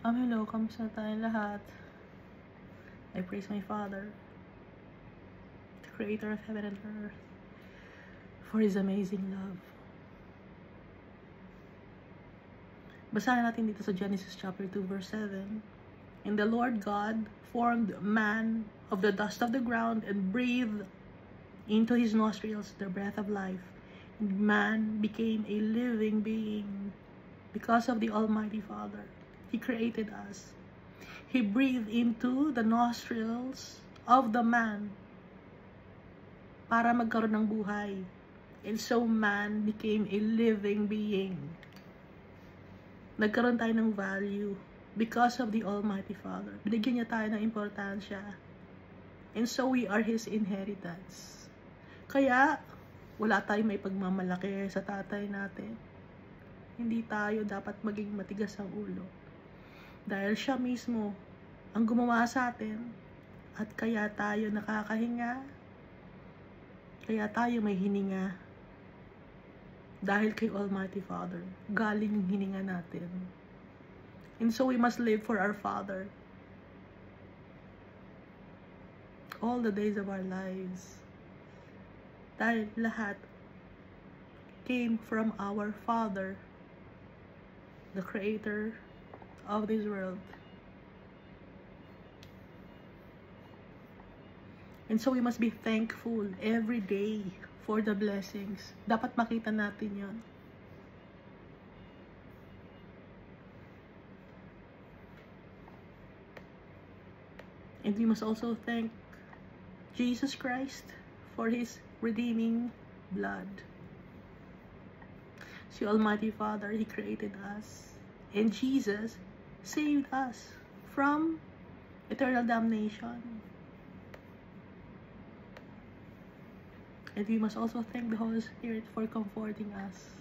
Hello, kamusta tayong lahat? I praise my Father, the Creator of heaven and earth, for His amazing love. Basahin natin dito sa Genesis chapter 2 verse 7. And the Lord God formed man of the dust of the ground and breathed into his nostrils the breath of life. And man became a living being because of the Almighty Father. He created us. He breathed into the nostrils of the man para magkaroon ng buhay. And so man became a living being. Nagkaroon tayo ng value because of the Almighty Father. Binigyan niya tayo ng importansya. And so we are His inheritance. Kaya, wala tayong may pagmamalaki sa tatay natin. Hindi tayo dapat maging matigas ang ulo. Dahil siya mismo ang gumawa sa atin at kaya tayo nakakahinga, kaya tayo may hininga. Dahil kay Almighty Father, galing yung hininga natin. And so we must live for our Father all the days of our lives. Dahil lahat came from our Father, the Creator of this world. And so we must be thankful every day for the blessings. Dapat makita natin yon. And we must also thank Jesus Christ for His redeeming blood. Si Almighty Father, He created us. And Jesus saved us from eternal damnation. And we must also thank the Holy Spirit for comforting us,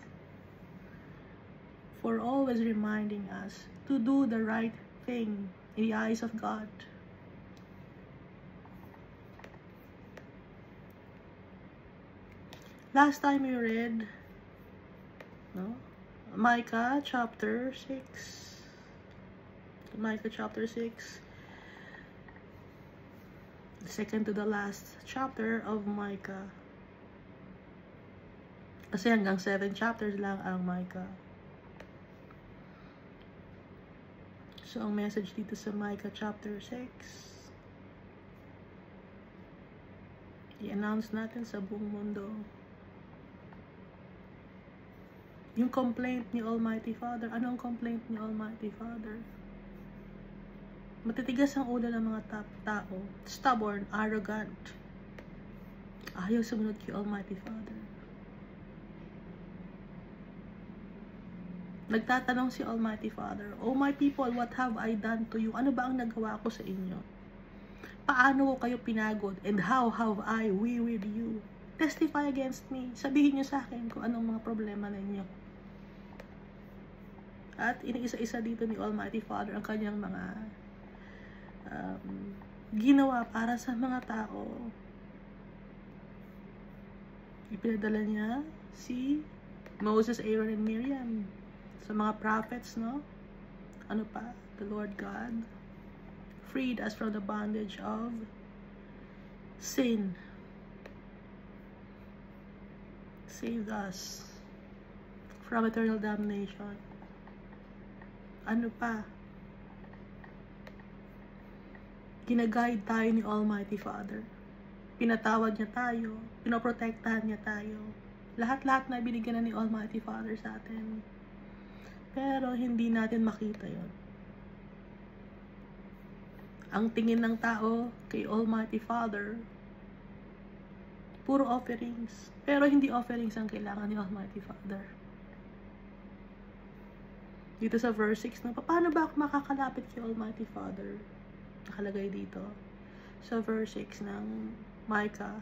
for always reminding us to do the right thing in the eyes of God. Last time we read, Micah chapter 6. Micah chapter 6. The second to the last chapter of Micah. Kasi hanggang 7 chapters lang ang Micah. So, ang message dito sa Micah chapter 6, i-announce natin sa buong mundo yung complaint ni Almighty Father. Ano ang complaint ni Almighty Father? Matitigas ang ulo ng mga tao. Stubborn, arrogant. Ayaw sumunod kay Almighty Father. Nagtatanong si Almighty Father, "Oh my people, what have I done to you?" Ano ba ang nagawa ko sa inyo? Paano ko kayo pinagod? And how have I wearied you? Testify against me. Sabihin niyo sa akin kung anong mga problema ninyo. At iniisa-isa dito ni Almighty Father ang kanyang mga ginawa para sa mga tao. Ipinadala niya si Moses, Aaron, and Miriam sa mga prophets, no? Ano pa? The Lord God freed us from the bondage of sin. Saved us from eternal damnation. Ano pa? Ginaguide tayo ni Almighty Father. Pinatawad niya tayo. Pinoprotektahan niya tayo. Lahat-lahat na binigyan na ni Almighty Father sa atin. Pero hindi natin makita yon. Ang tingin ng tao kay Almighty Father, puro offerings. Pero hindi offerings ang kailangan ni Almighty Father. Dito sa verse 6, paano ba ako makakalapit kay Almighty Father? Nakalagay dito sa verse 6 ng Micah.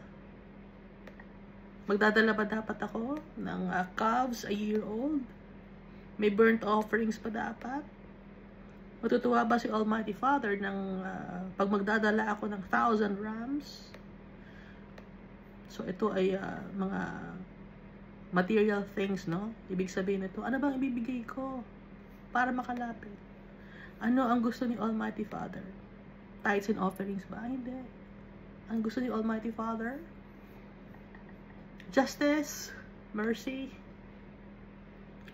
Magdadala ba dapat ako ng calves a year old? May burnt offerings pa dapat? Matutuwa ba si Almighty Father ng pag magdadala ako ng 1,000 rams? So ito ay mga material things, no? Ibig sabihin nito, ano bang ibibigay ko para makalapit? Ano ang gusto ni Almighty Father? Tithes and offerings ba? Hindi. Ang gusto ni Almighty Father? Justice, mercy,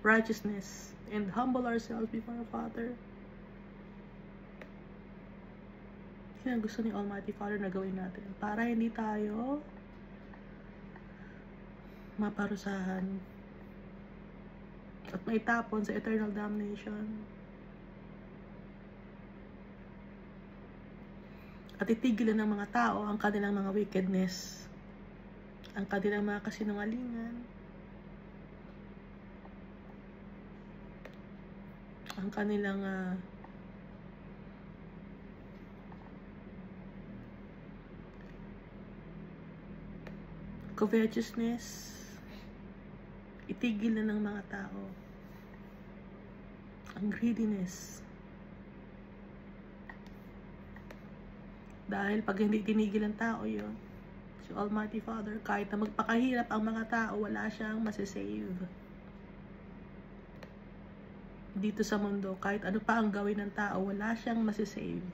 righteousness, and humble ourselves before our Father. Yan ang gusto ni Almighty Father na gawin natin para hindi tayo maparusahan at maitapon sa eternal damnation. At itigilan ng mga tao ang kanilang mga wickedness, ang kanilang mga kasinungalingan, ang kanilang covetousness. Itigil na ng mga tao ang greediness. Dahil pag hindi tinigil ng tao yun, si Almighty Father, kahit na magpakahirap ang mga tao, wala siyang masisave. Dito sa mundo, kahit ano pa ang gawin ng tao, wala siyang masisave.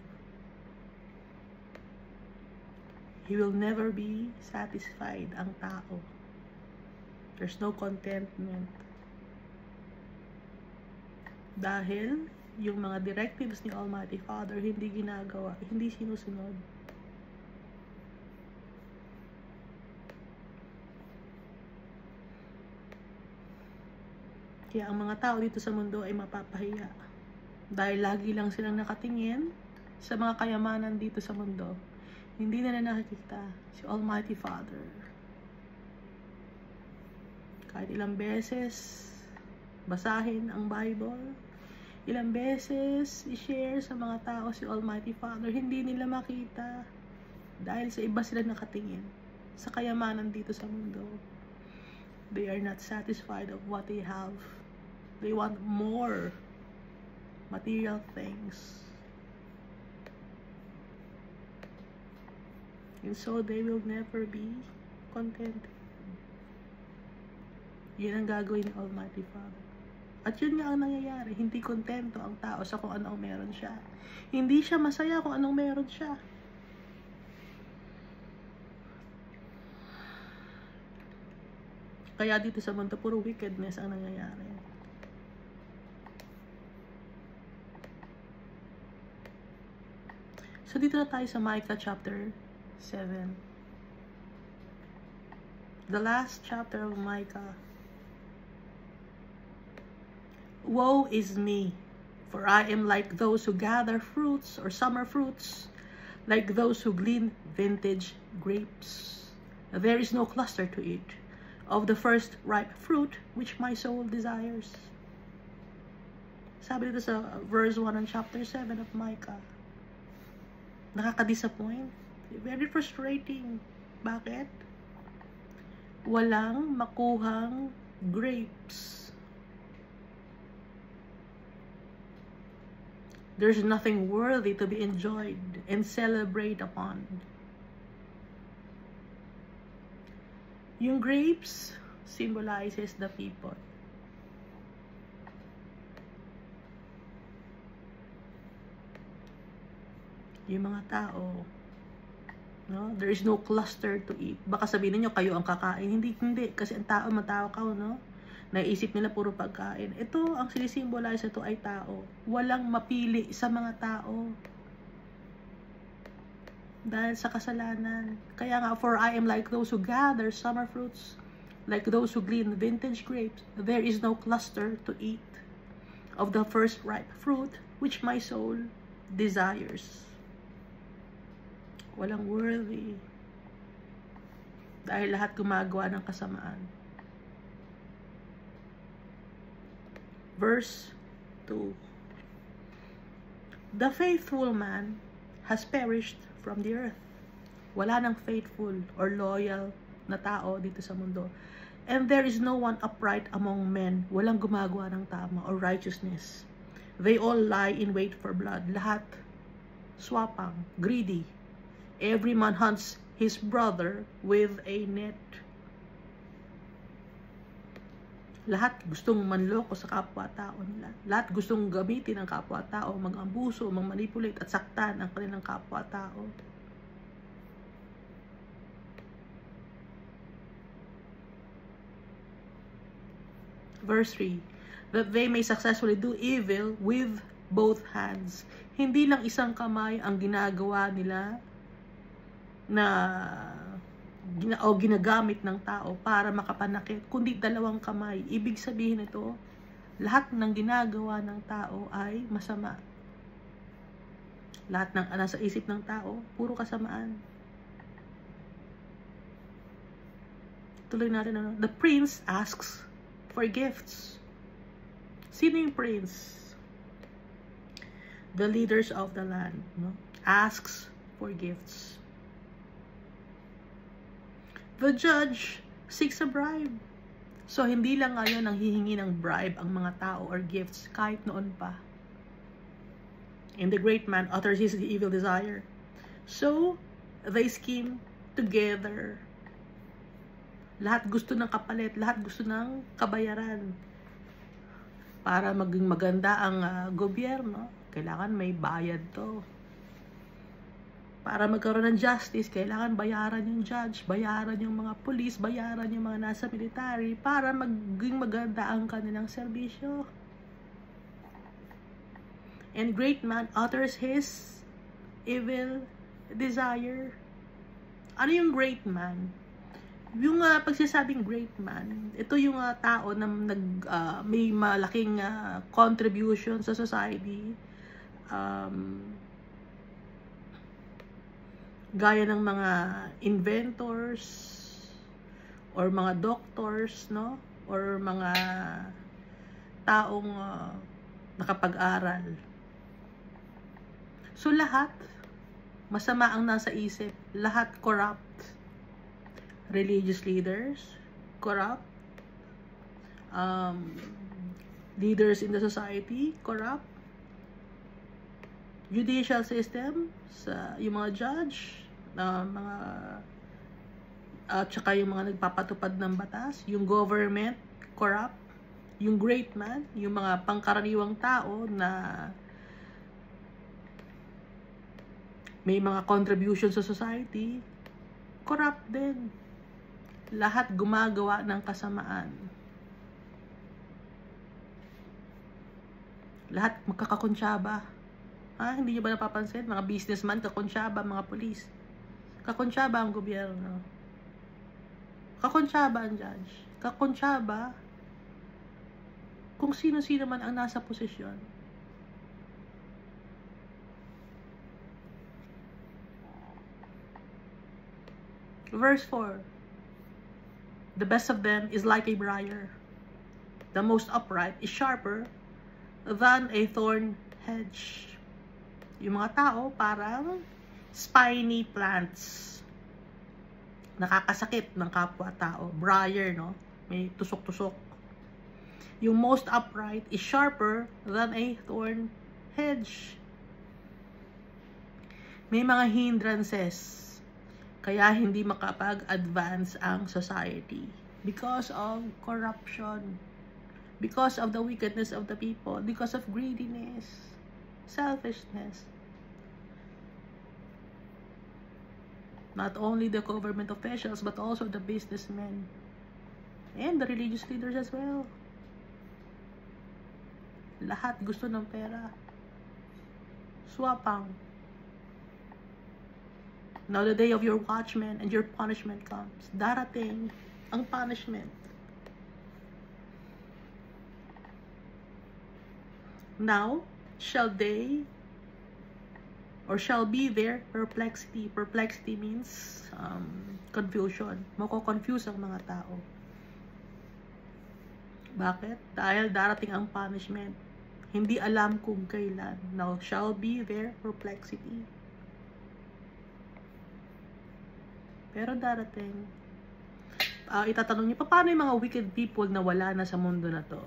He will never be satisfied ang tao. There's no contentment. Dahil yung mga directives ni Almighty Father hindi ginagawa, hindi sinusunod. Kaya ang mga tao dito sa mundo ay mapapahiya. Dahil lagi lang silang nakatingin sa mga kayamanan dito sa mundo. Hindi na nakikita si Almighty Father. Kahit ilang beses basahin ang Bible, ilang beses i-share sa mga tao si Almighty Father, hindi nila makita dahil sa iba sila nakatingin sa kayamanan dito sa mundo. They are not satisfied of what they have. They want more material things. And so they will never be contented. Yan ang gagawin ni Almighty Father. At yun nga ang nangyayari. Hindi kontento ang tao sa kung ano ang meron siya. Hindi siya masaya kung anong meron siya. Kaya dito sa mundo, puro wickedness ang nangyayari. So dito na tayo sa Micah chapter 7. The last chapter of Micah. Woe is me, for I am like those who gather fruits or summer fruits, like those who glean vintage grapes. There is no cluster to eat of the first ripe fruit which my soul desires. Sabi dito sa verse 1 ng chapter 7 of Micah. Nakaka-disappoint. Very frustrating. Bakit? Walang makuhang grapes. There's nothing worthy to be enjoyed and celebrated upon. Yung grapes symbolizes the people. Yung mga tao, no? There is no cluster to eat. Baka sabihin niyo kayo ang kakain. Hindi. Kasi ang tao, matao ka, no? Naisip nila puro pagkain. Ito, ang sinisimbolize ito ay tao. Walang mapili sa mga tao. Dahil sa kasalanan. Kaya nga, for I am like those who gather summer fruits, like those who glean vintage grapes. There is no cluster to eat of the first ripe fruit, which my soul desires. Walang worthy. Dahil lahat gumagawa ng kasamaan. Verse 2. The faithful man has perished from the earth. Wala nang faithful or loyal na tao dito sa mundo. And there is no one upright among men. Walang gumagawa ng tama or righteousness. They all lie in wait for blood. Lahat swapang, greedy. Every man hunts his brother with a net. Lahat gustong manloko sa kapwa-tao nila. Lahat gustong gamitin ang kapwa-tao, mag-ambuso, mag-manipulate at saktan ang kanilang kapwa-tao. Verse 3, that they may successfully do evil with both hands. Hindi lang isang kamay ang ginagawa nila na ginagamit ng tao para makapanakit, kundi dalawang kamay. Ibig sabihin ito, lahat ng ginagawa ng tao ay masama. Lahat ng nasa isip ng tao, puro kasamaan. Tuloy natin ano. The prince asks for gifts. Sino yung prince? The leaders of the land, no? Asks for gifts. The judge seeks a bribe. So, hindi lang ngayon ang hihingi ng bribe ang mga tao or gifts, kahit noon pa. And the great man utters his evil desire. So, they scheme together. Lahat gusto ng kapalit, lahat gusto ng kabayaran. Para maging maganda ang gobyerno, kailangan may bayad to. Para magkaroon ng justice, kailangan bayaran yung judge, bayaran yung mga police, bayaran yung mga nasa military para maging maganda ang kanilang serbisyo. And great man utters his evil desire. Ano yung great man? Yung pagsasabing great man, ito yung tao na may malaking contribution sa society. Gaya ng mga inventors or mga doctors, no? Or mga taong nakapag-aral. So lahat masama ang nasa isip, lahat corrupt. Religious leaders corrupt, leaders in the society corrupt, judicial system, yung mga judge, mga tsaka yung mga nagpapatupad ng batas, yung government corrupt, yung great man, yung mga pangkaraniwang tao na may mga contribution sa society, corrupt din. Lahat gumagawa ng kasamaan. Lahat magkakakonsyaba. Hindi niyo ba napapansin? Mga businessman, kakonsyaba, mga police. Kakonsyaba ang gobyerno. Kakonsyaba ang judge. Kakonsyaba kung sino-sino man ang nasa posisyon. Verse 4. The best of them is like a briar. The most upright is sharper than a thorn hedge. Yung mga tao parang spiny plants. Nakakasakit ng kapwa-tao. Briar, no? May tusok-tusok. Yung most upright is sharper than a thorn hedge. May mga hindrances. Kaya hindi makapag-advance ang society. Because of corruption. Because of the wickedness of the people. Because of greediness. Selfishness. Not only the government officials, but also the businessmen. And the religious leaders as well. Lahat gusto ng pera. Swapang. Now the day of your watchman and your punishment comes. Darating ang punishment. Now shall they or shall be their perplexity. Perplexity means confusion. Mako-confuse ang mga tao. Bakit? Dahil darating ang punishment. Hindi alam kung kailan. Now shall be their perplexity. Pero darating. Itatanong niyo, paano yung mga wicked people na wala na sa mundo na to?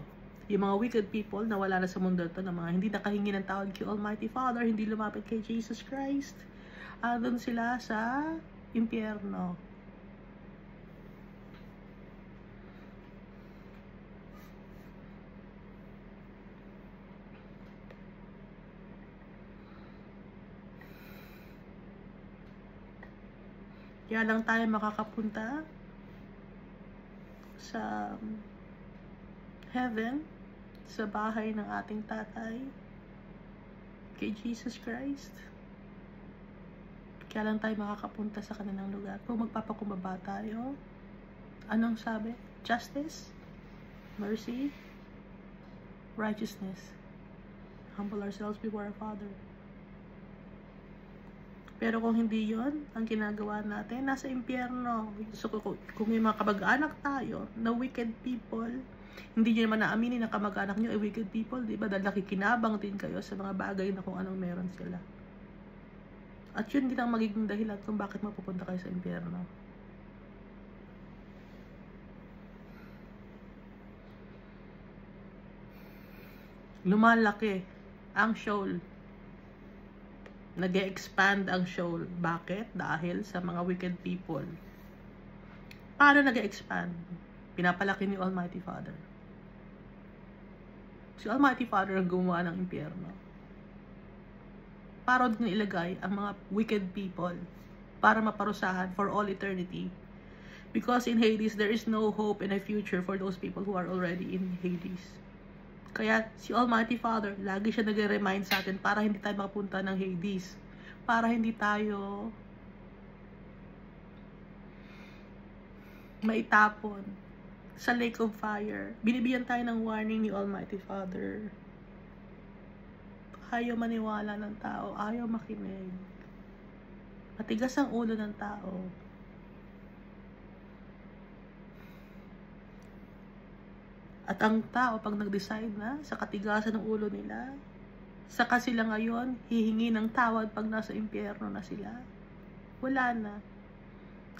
Yung mga wicked people na wala na sa mundo na to, na mga hindi nakahingi ng tawad kay Almighty Father, hindi lumapit kay Jesus Christ, doon sila sa impyerno. Kaya lang tayo makakapunta sa heaven, sa bahay ng ating tatay, kay Jesus Christ. Kaya lang tayo makakapunta sa kanilang lugar. Kung magpapakumbaba tayo, anong sabi? Justice, mercy, righteousness. Humble ourselves before our Father. Pero kung hindi yon ang ginagawa natin, nasa impyerno. So, kung may mga kamag-anak tayo na wicked people, hindi nyo naman naaminin na kamag-anak nyo ay wicked people, di ba? Dahil nakikinabang din kayo sa mga bagay na kung anong meron sila. At yun din ang magiging dahilan kung bakit mapupunta kayo sa impyerno. Lumalaki ang Sheol. Nag-expand ang Sheol. Bakit? Dahil sa mga wicked people. Paano nag-expand? Pinapalaki ni Almighty Father. Si Almighty Father ang gumawa ng impyerno. Para din ilagay ang mga wicked people para maparusahan for all eternity. Because in Hades, there is no hope and a future for those people who are already in Hades. Kaya si Almighty Father, lagi siya nag-remind sa atin para hindi tayo makapunta ng Hades. Para hindi tayo maitapon sa lake of fire. Binibigyan tayo ng warning ni Almighty Father. Ayaw maniwala ng tao, ayaw makinig. Matigas ang ulo ng tao. At ang tao, pag nag-decide na sa katigasan ng ulo nila, saka sila ngayon hihingi ng tawad pag nasa impyerno na sila. Wala na.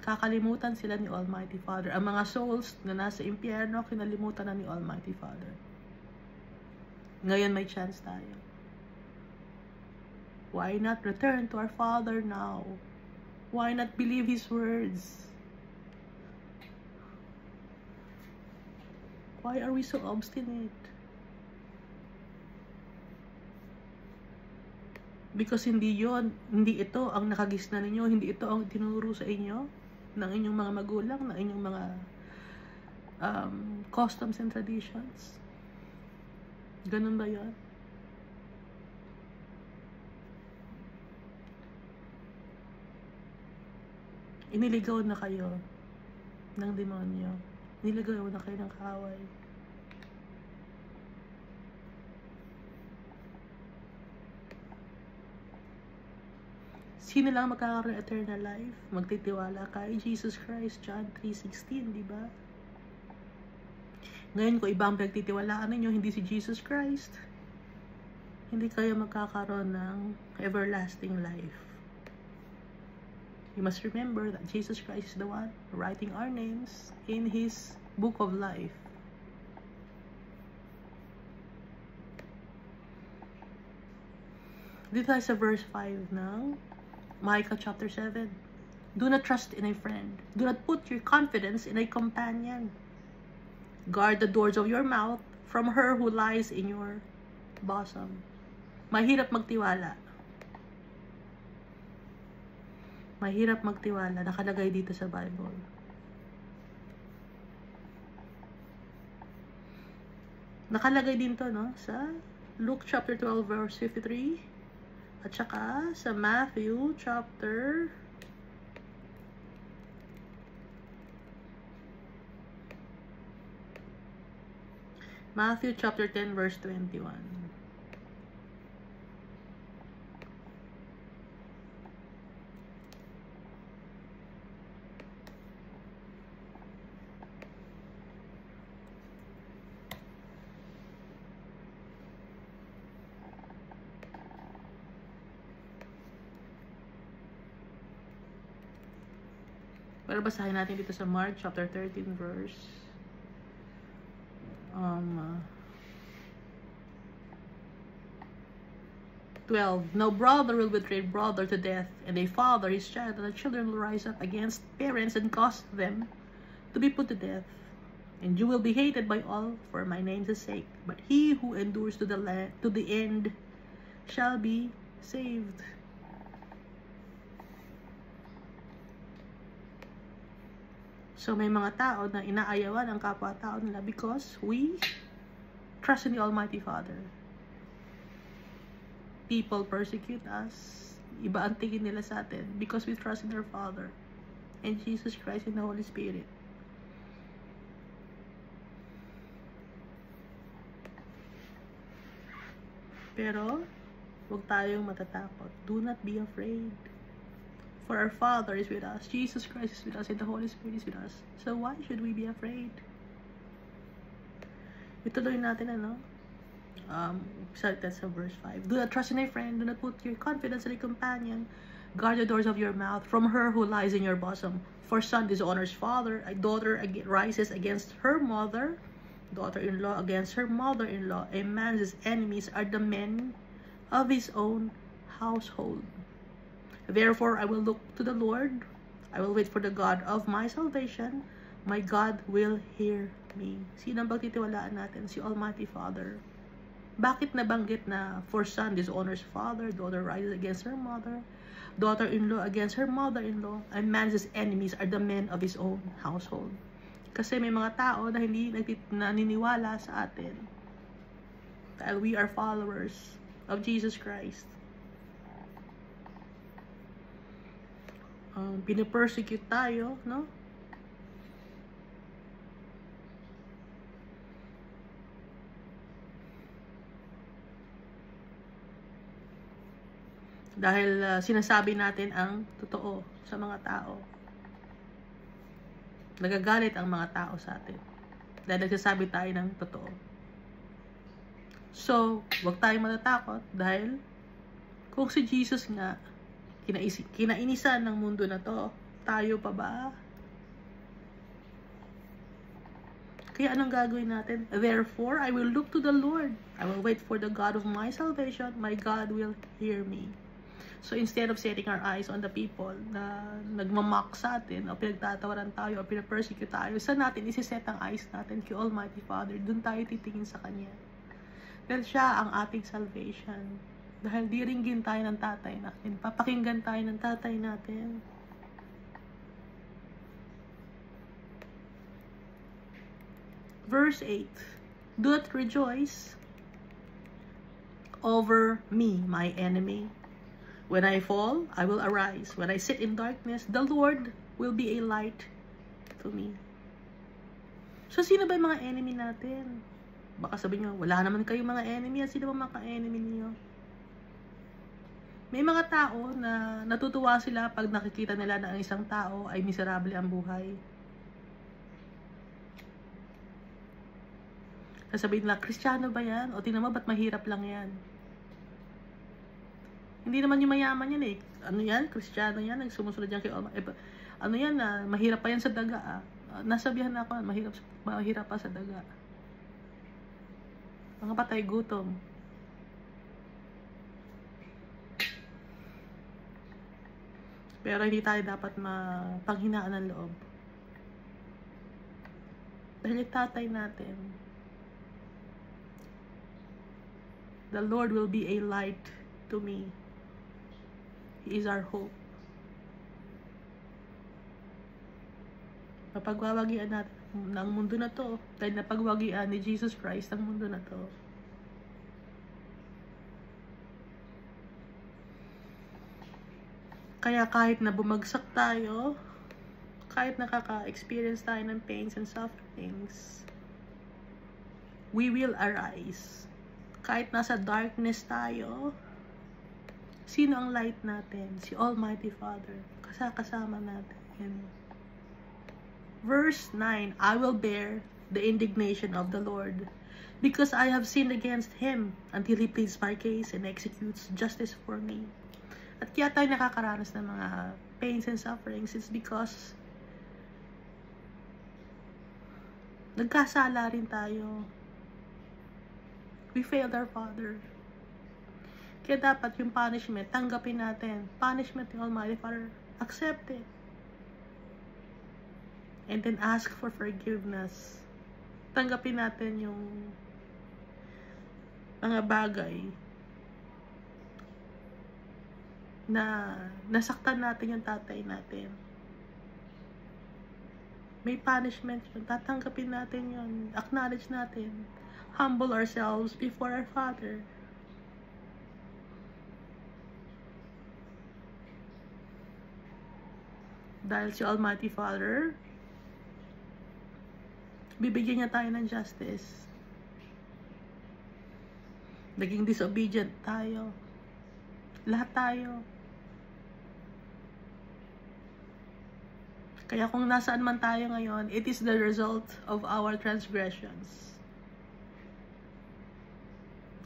Kakalimutan sila ni Almighty Father. Ang mga souls na nasa impyerno, kinalimutan na ni Almighty Father. Ngayon may chance tayo. Why not return to our Father now? Why not believe His words? Why are we so obstinate? Because hindi ito ang nakagisna ninyo, hindi ito ang tinuro sa inyo ng inyong mga magulang, ng inyong mga customs and traditions. Ganun ba yun? Iniligaw na kayo ng demonyo. Nilagaw na kayo ng kaaway. Sino lang magkakaroon ng eternal life? Magtitiwala kay Jesus Christ, John 3:16, di ba? Ngayon, kung ibang pagtitiwalaan ninyo, hindi si Jesus Christ, hindi kayo magkakaroon ng everlasting life. You must remember that Jesus Christ is the one writing our names in His book of life. Dito tayo sa verse 5 ng Micah chapter 7. Do not trust in a friend. Do not put your confidence in a companion. Guard the doors of your mouth from her who lies in your bosom. Mahirap magtiwala. Mahirap magtiwala. Nakalagay dito sa Bible. Nakalagay din to, no? Sa Luke chapter 12 verse 53. At saka sa Matthew chapter 10 verse 21. Pero basahin natin dito sa Mark chapter 13 verse 12. No brother will betray brother to death, and a father his child, and the children will rise up against parents and cause them to be put to death. And you will be hated by all for my name's sake, but he who endures to the end shall be saved. So may mga tao na inaayawan ang kapwa-tao nila because we trust in the Almighty Father. People persecute us. Iba ang tingin nila sa atin because we trust in our Father and Jesus Christ and the Holy Spirit. Pero huwag tayong matatakot. Do not be afraid. For our Father is with us. Jesus Christ is with us and the Holy Spirit is with us. So why should we be afraid? Ituloy natin that's verse 5. Do not trust in a friend. Do not put your confidence in a companion. Guard the doors of your mouth from her who lies in your bosom. For son dishonors father. A daughter rises against her mother. Daughter-in-law against her mother-in-law. A man's enemies are the men of his own household. Therefore, I will look to the Lord. I will wait for the God of my salvation. My God will hear me. Sino ang pagtitiwalaan natin? Si Almighty Father. Bakit nabanggit na for son dishonors father, daughter rises against her mother, daughter-in-law against her mother-in-law, and man's enemies are the men of his own household? Kasi may mga tao na hindi naniniwala sa atin dahil we are followers of Jesus Christ. Pinipersecute tayo, no? Dahil sinasabi natin ang totoo sa mga tao. Nagagalit ang mga tao sa atin dahil nagsasabi tayo ng totoo. So, huwag tayong matatakot dahil kung si Jesus nga kinainisan ng mundo na to, tayo pa ba? Kaya anong gagawin natin? Therefore, I will look to the Lord. I will wait for the God of my salvation. My God will hear me. So instead of setting our eyes on the people na nagmamock sa atin o pinagtatawaran tayo o pinapersecute tayo, saan natin isiset ang eyes natin kay Almighty Father? Doon tayo titingin sa Kanya. Dahil siya ang ating salvation. Dahil diringgin tayo ng tatay natin. Papakinggan tayo ng tatay natin. Verse 8. Do not rejoice over me, my enemy. When I fall, I will arise. When I sit in darkness, the Lord will be a light to me. So, sino ba yung mga enemy natin? Baka sabihin nyo, wala naman kayong mga enemy. Sino ba mga enemy niyo? May mga tao na natutuwa sila pag nakikita nila na ang isang tao ay miserable ang buhay. Sasabihin nila, Kristiyano ba yan? O tingnan mo, ba't mahirap lang yan? Hindi naman yung mayaman yan eh. Ano yan? Kristiyano yan. Nagsumusunod yan kay Almighty. Ano yan na? Mahirap pa yan sa daga. Nasabihan na ako, mahirap pa sa daga. Mga patay gutom. Pero hindi tayo dapat mapanghinaan ng loob. Dahil yung tatay natin, the Lord will be a light to me. He is our hope. Napagwawagian natin ng mundo na to dahil napagwagian ni Jesus Christ ang mundo na to. Kaya kahit na bumagsak tayo, kahit nakaka-experience tayo ng pains and sufferings, we will arise. Kahit nasa darkness tayo, sino ang light natin? Si Almighty Father. Kasama natin. Verse 9, I will bear the indignation of the Lord, because I have sinned against Him, until He pleads my case and executes justice for me. At kaya tayo nakakaranas ng mga pains and sufferings, it's because nagkasala rin tayo. We failed our Father. Kaya dapat yung punishment, tanggapin natin. Punishment ng Almighty Father, accept it. And then ask for forgiveness. Tanggapin natin yung mga bagay na nasaktan natin yung tatay natin. May punishment yun. Tatanggapin natin yun. Acknowledge natin. Humble ourselves before our Father. Dahil si Almighty Father, bibigyan niya tayo ng justice. Naging disobedient tayo. Lahat tayo. Kaya kung nasaan man tayo ngayon, it is the result of our transgressions.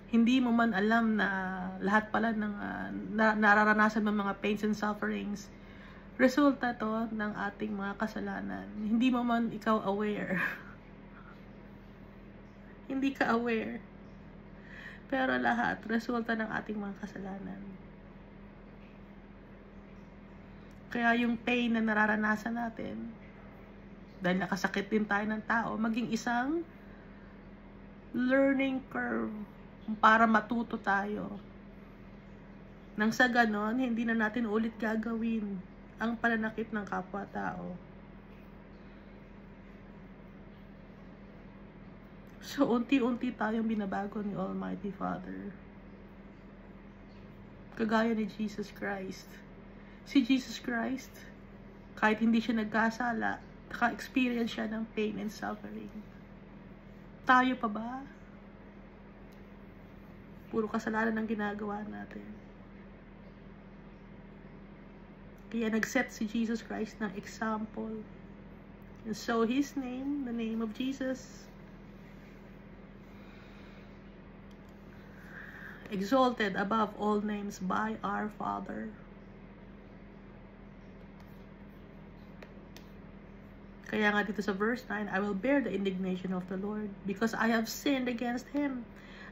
Hindi mo man alam na lahat pala ng nararanasan ng mga pains and sufferings, resulta to ng ating mga kasalanan. Hindi mo man ikaw aware. Hindi ka aware. Pero lahat, resulta ng ating mga kasalanan. Kaya yung pain na nararanasan natin, dahil nakasakit din tayo ng tao, maging isang learning curve para matuto tayo. Nang sa ganon, hindi na natin ulit gagawin ang pananakit ng kapwa-tao. So, unti-unti tayong binabago ni Almighty Father. Kagaya ni Jesus Christ. Si Jesus Christ, kahit hindi siya nagkasala, naka-experience siya ng pain and suffering. Tayo pa ba? Puro kasalanan ang ginagawa natin. Kaya nag-set si Jesus Christ ng example. And so His name, the name of Jesus, exalted above all names by our Father. Kaya nga dito sa verse 9, I will bear the indignation of the Lord because I have sinned against Him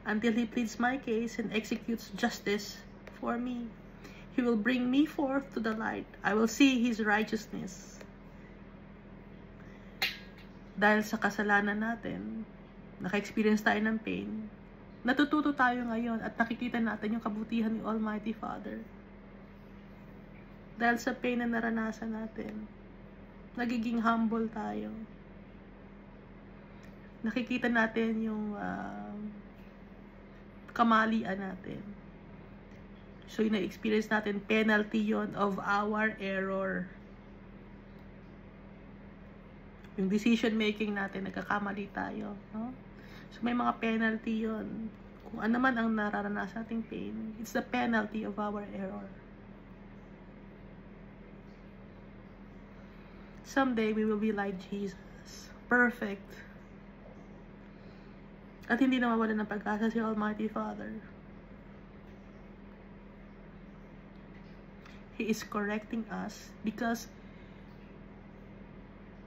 until He pleads my case and executes justice for me. He will bring me forth to the light. I will see His righteousness. Dahil sa kasalanan natin, naka-experience tayo ng pain, natututo tayo ngayon at nakikita natin yung kabutihan ni Almighty Father. Dahil sa pain na naranasan natin, nagiging humble tayo. Nakikita natin yung kamalian natin. So, yung na-experience natin, penalty yon of our error. Yung decision making natin, nagkakamali tayo. No? So, may mga penalty yon. Kung ano man ang nararanasan nating pain, it's the penalty of our error. Someday, we will be like Jesus. Perfect. At hindi na mawala ng pag-asa si Almighty Father. He is correcting us because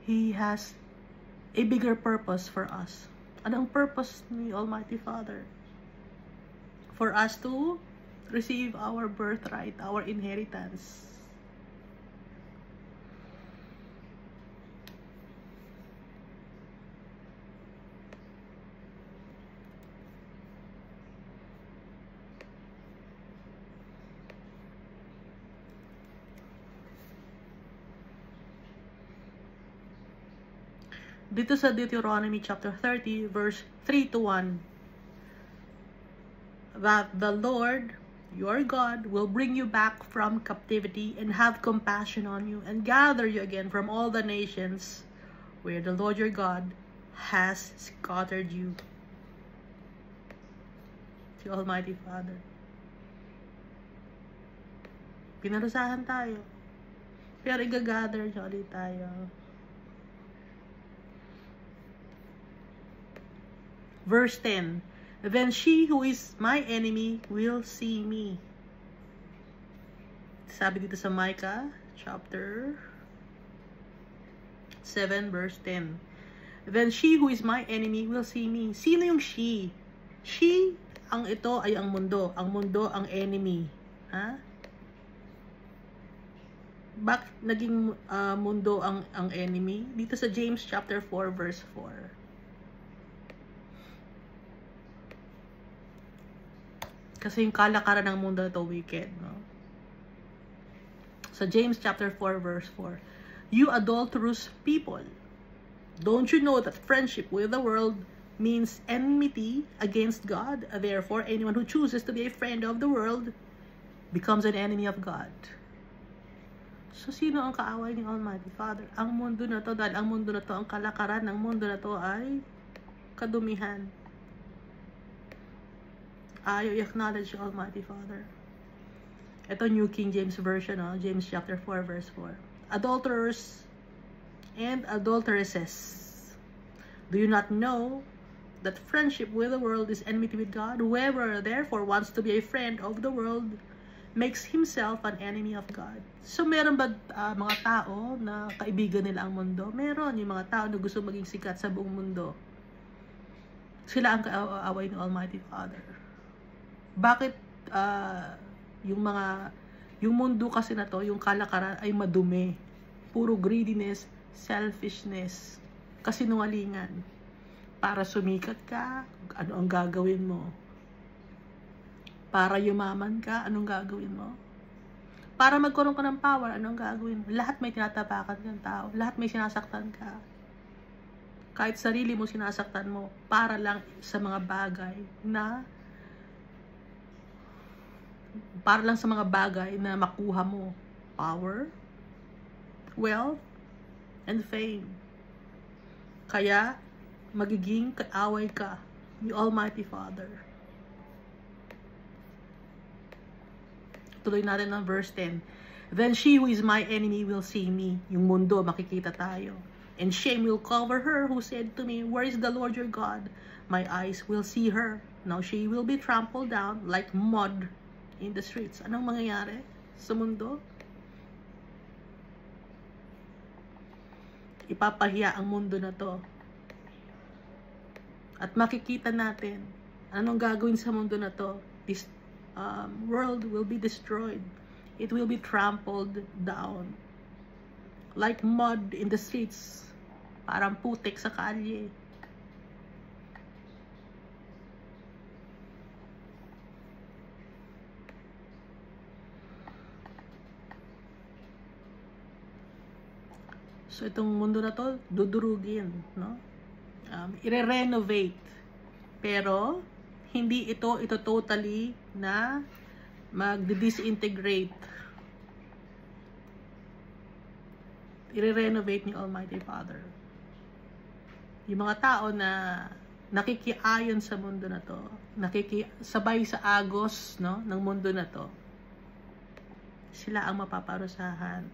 He has a bigger purpose for us. Anong purpose ni Almighty Father? For us to receive our birthright, our inheritance. Dito sa Deuteronomy chapter 30, verse 3 to 1, that the Lord, your God, will bring you back from captivity and have compassion on you and gather you again from all the nations where the Lord your God has scattered you. Si Almighty Father. Pinarusahan tayo. Pero i-gather niya ulit tayo. Verse 10, then she who is my enemy will see me. Sabi dito sa Micah, chapter 7, verse 10. Then she who is my enemy will see me. Sino yung she? She, ang ito ay ang mundo. Ang mundo, ang enemy. Ha? Bakit naging mundo ang enemy? Dito sa James chapter 4, verse 4. Kasi yung kalakaran ng mundo ito wicked, no? So James chapter 4 verse 4. You adulterous people, Don't you know that friendship with the world means enmity against God? Therefore, anyone who chooses to be a friend of the world becomes an enemy of God. So, sino ang kaaway ni Almighty Father? Ang mundo na to, dahil ang mundo na to, ang kalakaran ng mundo na to ay kadumihan. Ayaw i-acknowledge yung Almighty Father. Ito, New King James Version, James chapter 4, verse 4. Adulterers and adulteresses, do you not know that friendship with the world is enmity with God? Whoever therefore wants to be a friend of the world makes himself an enemy of God. So, meron ba mga tao na kaibigan nila ang mundo? Meron. Yung mga tao na gusto maging sikat sa buong mundo. Sila ang kaaway ng Almighty Father. Bakit yung mundo kasi na to, yung kalakaran ay madumi. Puro greediness, selfishness, kasinungalingan. Para sumikat ka, ano ang gagawin mo? Para yumaman ka, anong gagawin mo? Para magkaroon ka ng power, anong gagawin mo? Lahat may tinatapakan ng tao. Lahat may sinasaktan ka. Kahit sarili mo sinasaktan mo para lang sa mga bagay na makuha mo. Power, wealth, and fame. Kaya, magiging kaaway ka ni Almighty Father. Tuloy natin ang verse 10. Then she who is my enemy will see me. Yung mundo, makikita tayo. And shame will cover her who said to me, where is the Lord your God? My eyes will see her. Now she will be trampled down like mud in the streets. Anong mangyayari sa mundo? Ipapahiya ang mundo na to. At makikita natin anong gagawin sa mundo na to. This world will be destroyed. It will be trampled down like mud in the streets. Parang putik sa kalye. So itong mundo na to dudurugin, no? I-renovate. Pero hindi ito totally na mag-disintegrate. I-renovate ni Almighty Father. Yung mga tao na nakikiayon sa mundo na to, nakikisabay sa agos, no, ng mundo na to, sila ang mapaparusahan.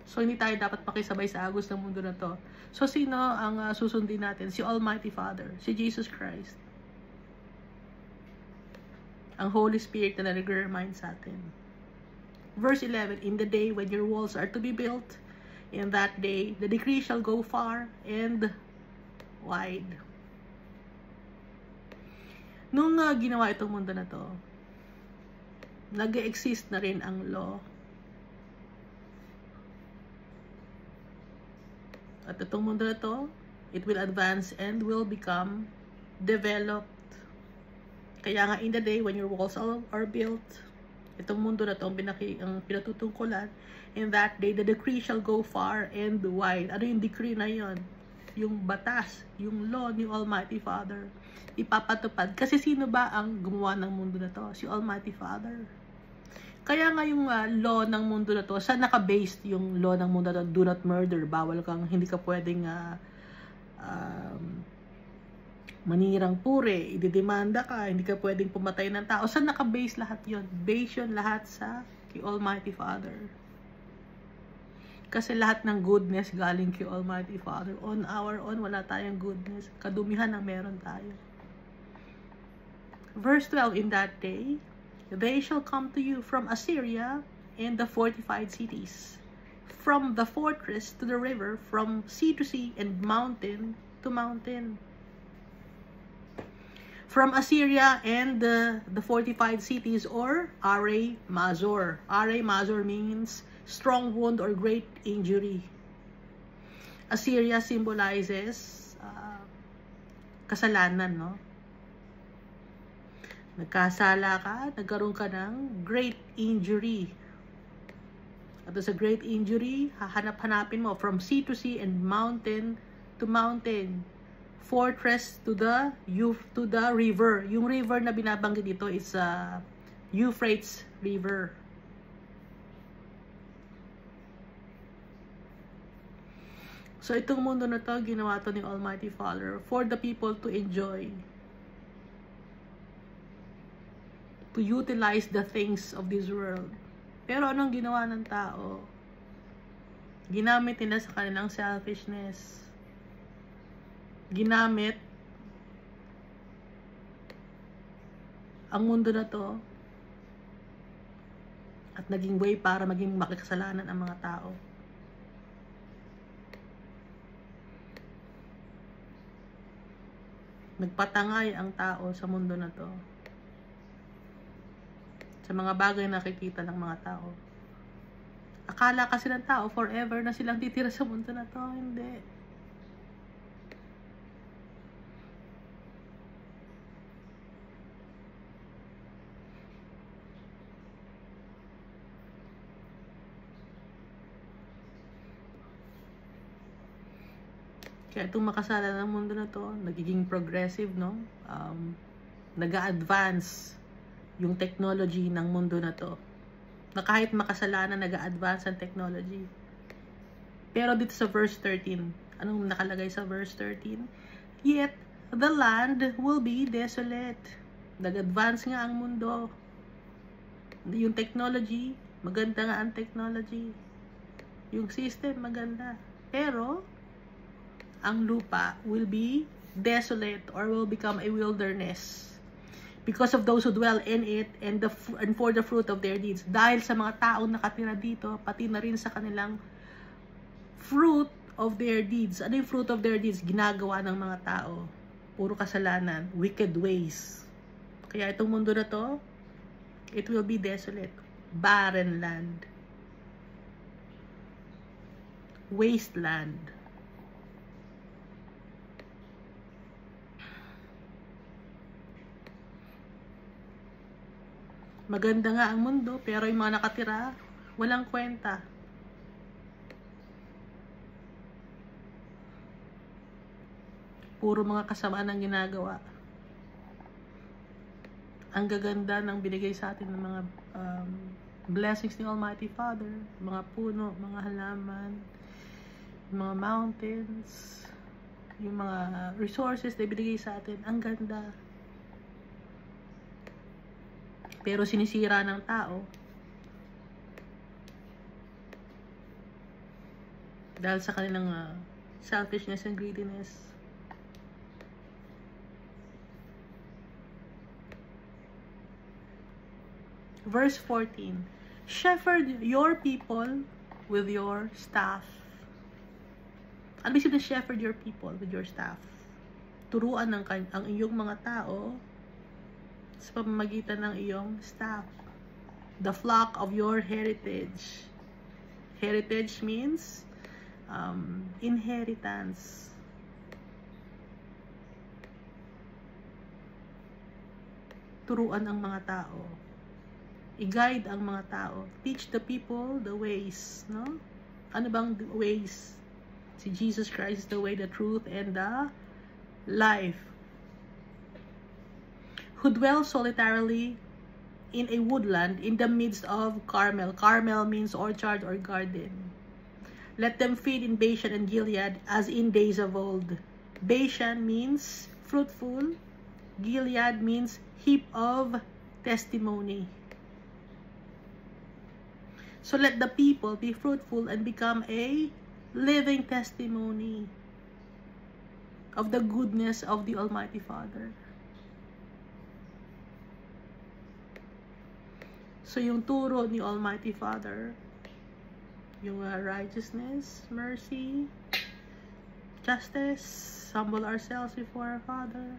So, hindi tayo dapat pakisabay sa agos ng mundo na to. So, sino ang susundin natin? Si Almighty Father, si Jesus Christ. Ang Holy Spirit na nag-remind sa atin. Verse 11, in the day when your walls are to be built, in that day, the decree shall go far and wide. Nung ginawa itong mundo na to, nag-exist na rin ang law. At itong mundo na to, it will advance and will become developed. Kaya nga in the day when your walls are built, itong mundo na to, ang pinatutungkulan, in that day, the decree shall go far and wide. Ano yung decree na yon? Yung batas, yung law ni Almighty Father, ipapatupad. Kasi sino ba ang gumawa ng mundo na to? Si Almighty Father. Kaya nga yung law ng mundo na to, saan naka-based yung law ng mundo na to? Do not murder. Bawal kang, hindi ka pwedeng manirang pure, ididemanda ka, hindi ka pwedeng pumatay ng tao. Saan naka-base lahat yon? Base yun lahat sa kay Almighty Father. Kasi lahat ng goodness galing kay Almighty Father. On our own, wala tayong goodness. Kadumihan ang meron tayo. Verse 12, in that day, they shall come to you from Assyria and the fortified cities, from the fortress to the river, from sea to sea and mountain to mountain. From Assyria and the fortified cities, or Aray Mazor. Aray Mazor means strong wound or great injury. Assyria symbolizes kasalanan, no? Nagkasala ka, nagkaroon ka ng great injury. At there's a great injury, hahanap-hanapin mo from sea to sea and mountain to mountain. Fortress to the river. Yung river na binabanggit dito is Euphrates River. So itong mundo na to, ginawa to ni Almighty Father for the people to enjoy. To utilize the things of this world. Pero anong ginawa ng tao? Ginamit nila sa kanilang selfishness. Ginamit ang mundo na to at naging way para maging makikasalanan ang mga tao. Nagpatangay ang tao sa mundo na to. Sa mga bagay na nakikita ng mga tao. Akala kasi ng tao, forever na silang titira sa mundo na to. Hindi. Kaya itong makasala ng mundo na to, nagiging progressive, no? Nag-a-advance yung technology ng mundo na to. Na kahit makasalanan, nag-a-advance ang technology. Pero dito sa verse 13, anong nakalagay sa verse 13? Yet, the land will be desolate. Nag-advance nga ang mundo. Yung technology, maganda nga ang technology. Yung system, maganda. Pero, ang lupa will be desolate or will become a wilderness. Because of those who dwell in it and for the fruit of their deeds. Dahil sa mga taong nakatira dito, pati na rin sa kanilang fruit of their deeds. Ano yung fruit of their deeds? Ginagawa ng mga tao. Puro kasalanan. Wicked ways. Kaya itong mundo na to, it will be desolate. Barren land. Wasteland. Maganda nga ang mundo, pero yung mga nakatira, walang kwenta. Puro mga kasamaan ang ginagawa. Ang gaganda ng binigay sa atin ng mga blessings ni Almighty Father, mga puno, mga halaman, mga mountains, yung mga resources na binigay sa atin, ang ganda. Pero sinisira ng tao dahil sa kanilang selfishness and greediness. Verse 14. Shepherd your people with your staff. Ano ibig sabihin shepherd your people with your staff? Turuan ang iyong mga tao sa pamamagitan ng iyong staff. The flock of your heritage. Heritage means inheritance. Turuan ang mga tao. I-guide ang mga tao. Teach the people the ways. No? Ano bang ways? Si Jesus Christ is the way, the truth, and the life. Who dwell solitarily in a woodland in the midst of Carmel. Carmel means orchard or garden. Let them feed in Bashan and Gilead as in days of old. Bashan means fruitful. Gilead means heap of testimony. So let the people be fruitful and become a living testimony of the goodness of the Almighty Father. So yung turo ni Almighty Father, yung righteousness, mercy, justice, humble ourselves before our Father.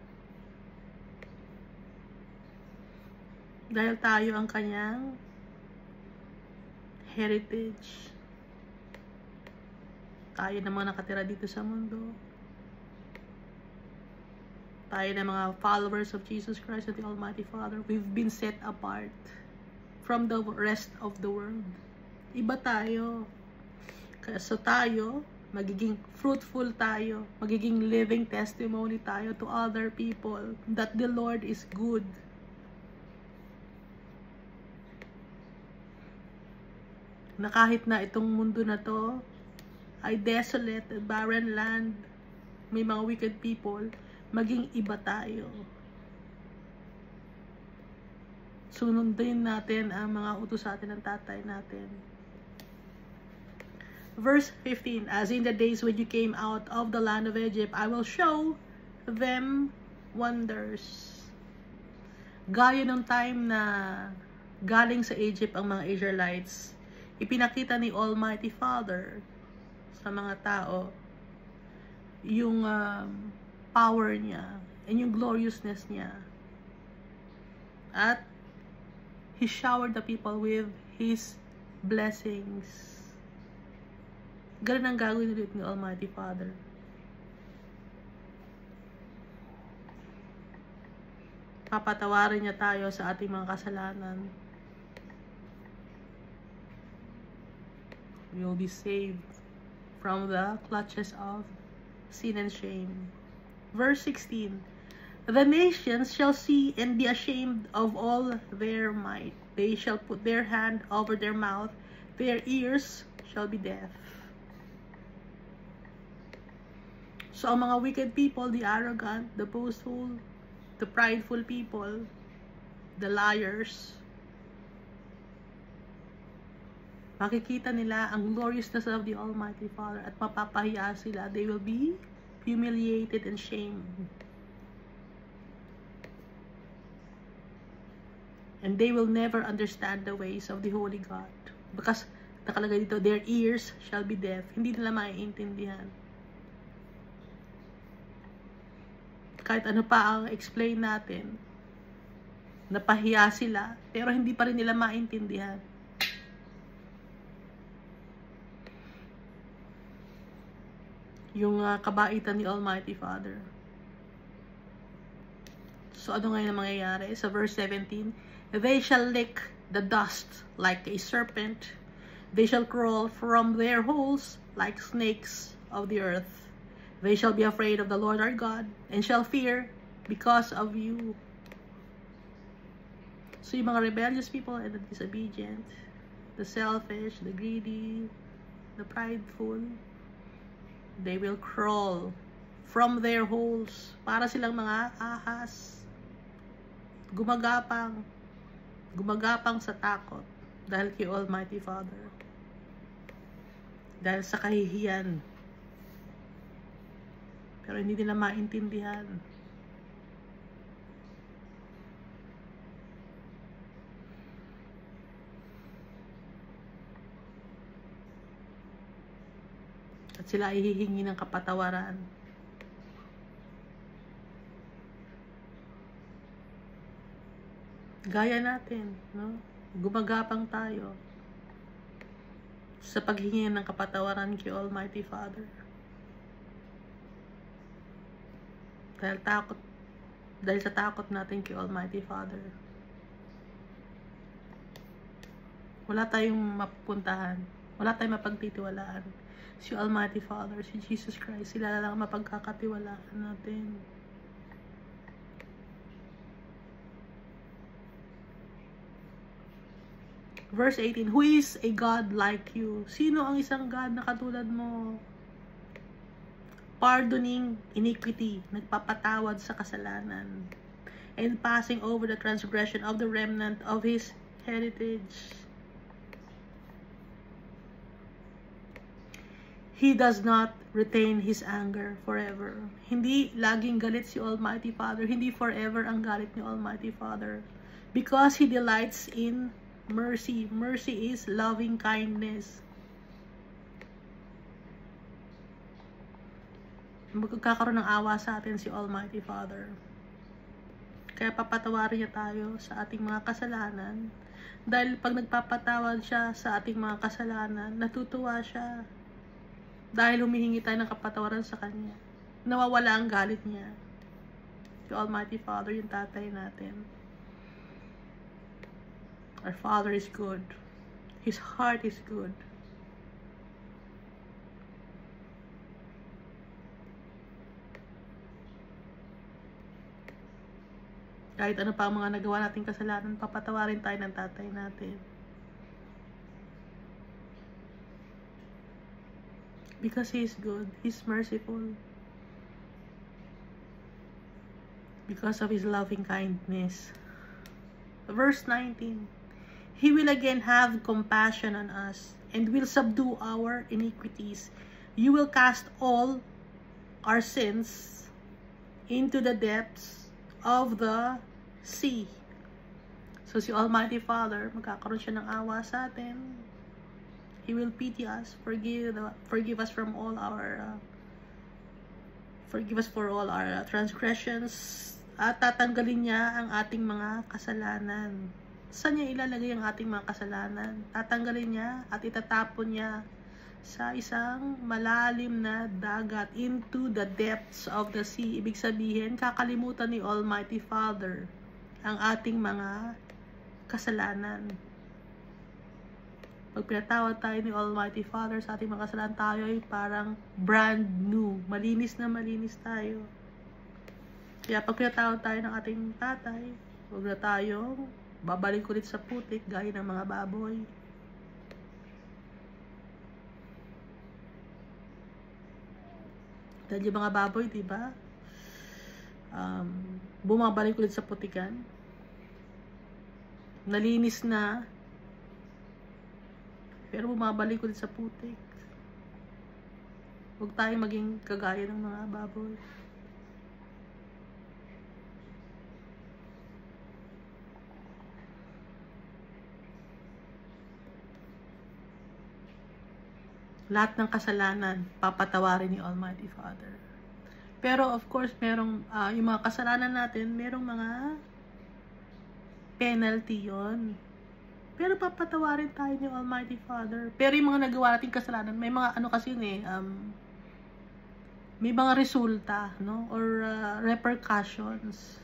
Dahil tayo ang kanyang heritage. Tayo na mga nakatira dito sa mundo. Tayo na mga followers of Jesus Christ and the Almighty Father. We've been set apart from the rest of the world. Iba tayo. Kaya so tayo, magiging fruitful tayo. Magiging living testimony tayo to other people that the Lord is good. Na kahit na itong mundo na to ay desolate, barren land, may mga wicked people, maging iba tayo. Sunundin natin ang mga utos sa atin ng tatay natin. Verse 15, as in the days when you came out of the land of Egypt, I will show them wonders. Gaya ng time na galing sa Egypt ang mga Israelites, ipinakita ni Almighty Father sa mga tao yung power niya and yung gloriousness niya. At He showered the people with His blessings. Ganun ang gagawin ulit ni Almighty Father. Papatawarin niya tayo sa ating mga kasalanan. We will be saved from the clutches of sin and shame. Verse 16, the nations shall see and be ashamed of all their might. They shall put their hand over their mouth, their ears shall be deaf. So ang mga wicked people, the arrogant, the boastful, the prideful people, the liars, makikita nila ang gloriousness of the Almighty Father at mapapahiya sila. They will be humiliated and shamed. And they will never understand the ways of the Holy God. Because nakalagay dito, their ears shall be deaf. Hindi nila maiintindihan. Kahit ano pa ang explain natin, napahiya sila, pero hindi pa rin nila maintindihan. Yung kabaitan ni Almighty Father. So ano ngayon ang mangyayari? Sa verse 17, they shall lick the dust like a serpent. They shall crawl from their holes like snakes of the earth. They shall be afraid of the Lord our God and shall fear because of you. So yung mga rebellious people and the disobedient, the selfish, the greedy, the prideful, they will crawl from their holes. Para silang mga ahas. Gumagapang sa takot dahil kay Almighty Father. Dahil sa kahihiyan. Pero hindi nila maintindihan. At sila ay hihingi ng kapatawaran. Gaya natin, no? Gumagapang tayo sa paghingi ng kapatawaran kay Almighty Father. Dahil sa takot natin kay Almighty Father. Wala tayong mapupuntahan. Wala tayong mapagtitiwalaan. Si Almighty Father, si Jesus Christ, sila lang mapagkakatiwalaan natin. Verse 18, who is a God like you? Sino ang isang God na katulad mo? Pardoning iniquity, nagpapatawad sa kasalanan, and passing over the transgression of the remnant of His heritage. He does not retain His anger forever. Hindi laging galit si Almighty Father. Hindi forever ang galit ni Almighty Father. Because He delights in mercy. Mercy is loving kindness. Magkakaroon ng awa sa atin si Almighty Father. Kaya papatawarin niya tayo sa ating mga kasalanan. Dahil pag nagpapatawad siya sa ating mga kasalanan, natutuwa siya. Dahil humihingi tayo ng kapatawaran sa Kanya. Nawawala ang galit niya. Si Almighty Father, yung tatay natin. Our Father is good. His heart is good. Kahit ano pa ang mga nagawa nating kasalanan, papatawarin tayo ng tatay natin. Because He is good. He's merciful. Because of His loving kindness. Verse 19. He will again have compassion on us and will subdue our iniquities. You will cast all our sins into the depths of the sea. So si Almighty Father, magkakaroon siya ng awa sa atin. He will pity us, forgive us from all our forgive us for all our transgressions, at tatanggalin niya ang ating mga kasalanan. Saan niya ilalagay ang ating mga kasalanan? Tatanggalin niya at itatapon niya sa isang malalim na dagat, into the depths of the sea. Ibig sabihin, kakalimutan ni Almighty Father ang ating mga kasalanan. Pag pinatawad tayo ni Almighty Father sa ating mga kasalanan, tayo ay parang brand new. Malinis na malinis tayo. Kaya pag pinatawad tayo ng ating tatay, huwag na tayong babalik ulit sa putik gaya ng mga baboy. Dahil yung mga baboy, diba? Bumabalik ulit sa putikan. Nalinis na, pero bumabalik ulit sa putik. Huwag tayong maging kagaya ng mga baboy. Lahat ng kasalanan, papatawarin ni Almighty Father. Pero of course, merong, yung mga kasalanan natin, merong mga penalty yon. Pero papatawarin tayo ni Almighty Father. Pero yung mga nagawa nating kasalanan, may mga ano kasi may mga resulta, no? Or repercussions.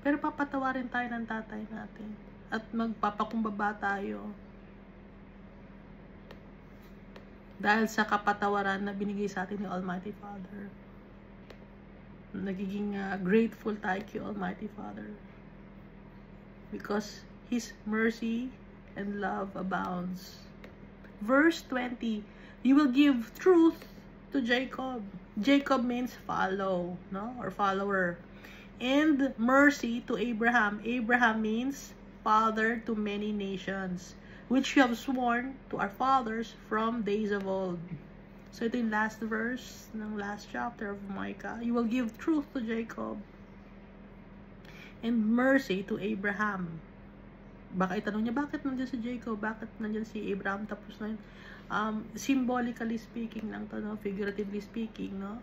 Pero papatawarin tayo ng tatay natin. At magpapakumbaba tayo. Dahil sa kapatawaran na binigay sa atin ni Almighty Father. Nagiging grateful tayo kay Almighty Father. Because His mercy and love abounds. Verse 20. You will give truth to Jacob. Jacob means follow, no? Or follower. And mercy to Abraham. Abraham means father to many nations, which you have sworn to our fathers from days of old. So ito yung last verse ng last chapter of Micah. You will give truth to Jacob and mercy to Abraham. Baka itanong niya, bakit nandiyan si Jacob? Bakit nandiyan si Abraham? Tapos na yun. Symbolically speaking lang to, no? Figuratively speaking, no?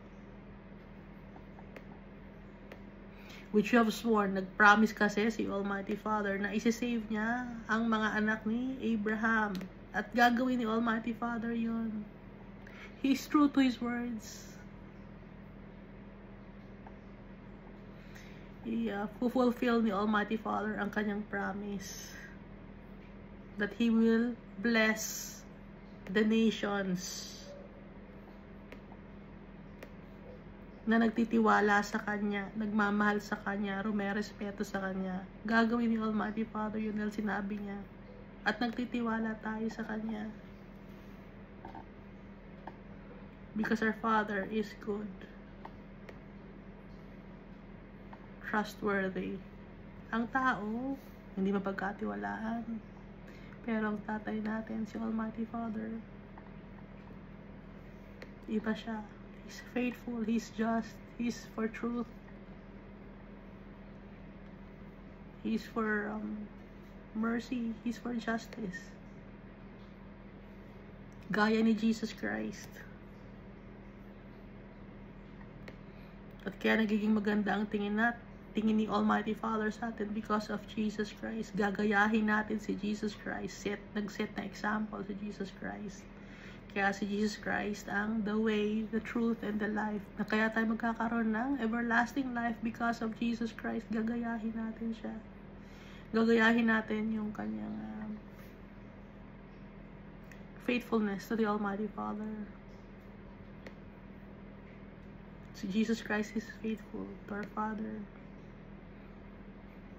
Which you have sworn, nag-promise kasi si Almighty Father na isi-save niya ang mga anak ni Abraham. At gagawin ni Almighty Father yun. He is true to His words. Fulfill ni Almighty Father ang kanyang promise. That He will bless the nations na nagtitiwala sa Kanya, nagmamahal sa Kanya, rumerespeto sa Kanya. Gagawin ni Almighty Father yun dahil sinabi niya. At nagtitiwala tayo sa Kanya. Because our Father is good. Trustworthy. Ang tao, hindi mapagkatiwalaan. Pero ang tatay natin, si Almighty Father, iba siya. He's faithful, He's just, He's for truth. He's for mercy, He's for justice. Gaya ni Jesus Christ. At kaya nagiging maganda ang tingin ni Almighty Father sa atin because of Jesus Christ. Gagayahin natin si Jesus Christ. Nag-set na example si Jesus Christ. Kaya si Jesus Christ ang the way, the truth, and the life. Na kaya tayo magkakaroon ng everlasting life because of Jesus Christ. Gagayahin natin siya. Gagayahin natin yung kanyang faithfulness to the Almighty Father. Si Jesus Christ is faithful to our Father.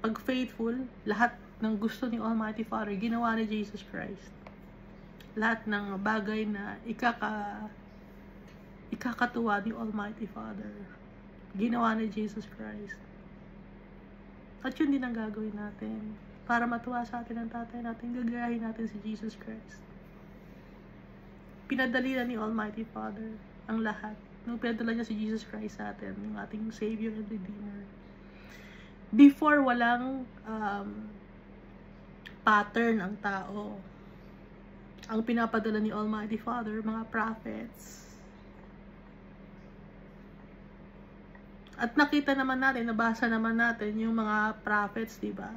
Pag faithful, lahat ng gusto ni Almighty Father, ginawa ni Jesus Christ. Lahat ng bagay na ikakatuwa ni Almighty Father, ginawa ni Jesus Christ. At yun din ang gagawin natin. Para matuwa sa atin ang tatay natin, gagayahin natin si Jesus Christ. Pinadali na ni Almighty Father ang lahat. Nung pinadala niya si Jesus Christ sa atin, yung ating Savior and Redeemer. Before, walang pattern ang tao. Ang pinapadala ni Almighty Father, mga prophets. At nakita naman natin, nabasa naman natin yung mga prophets, diba?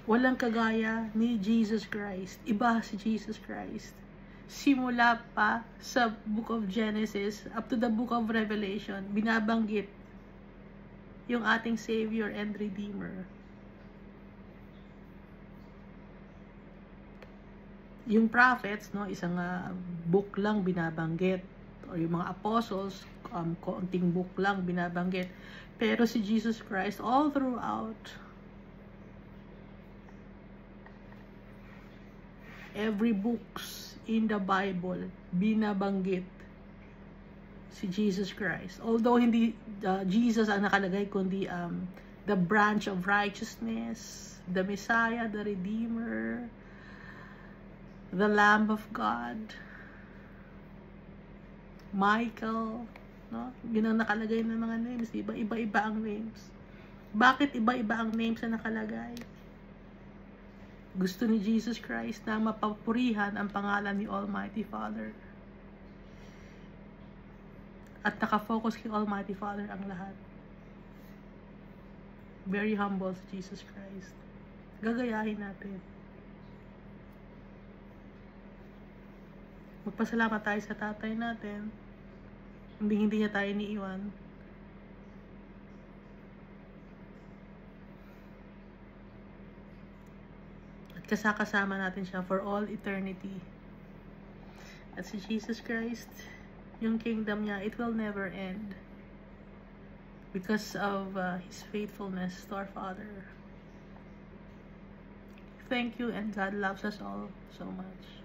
Walang kagaya ni Jesus Christ. Iba si Jesus Christ. Simula pa sa Book of Genesis up to the Book of Revelation, binabanggit yung ating Savior and Redeemer. Yung prophets, no, isang book lang binabanggit, or yung mga apostles, konting book lang binabanggit. Pero si Jesus Christ, all throughout, every books in the Bible, binabanggit si Jesus Christ. Although hindi Jesus ang nakalagay, kundi the branch of righteousness, the Messiah, the Redeemer, the Lamb of God, Michael, no? Yun ang nakalagay ng mga names, diba? Iba-iba ang names. Bakit iba-iba ang names na nakalagay? Gusto ni Jesus Christ na mapapurihan ang pangalan ni Almighty Father. At nakafocus kay Almighty Father ang lahat. Very humble si Jesus Christ. Gagayahin natin. Magpasalamat tayo sa tatay natin. Hindi niya tayo iniiwan. At kasama natin siya for all eternity. At si Jesus Christ, yung kingdom niya, it will never end. Because of His faithfulness to our Father. Thank you, and God loves us all so much.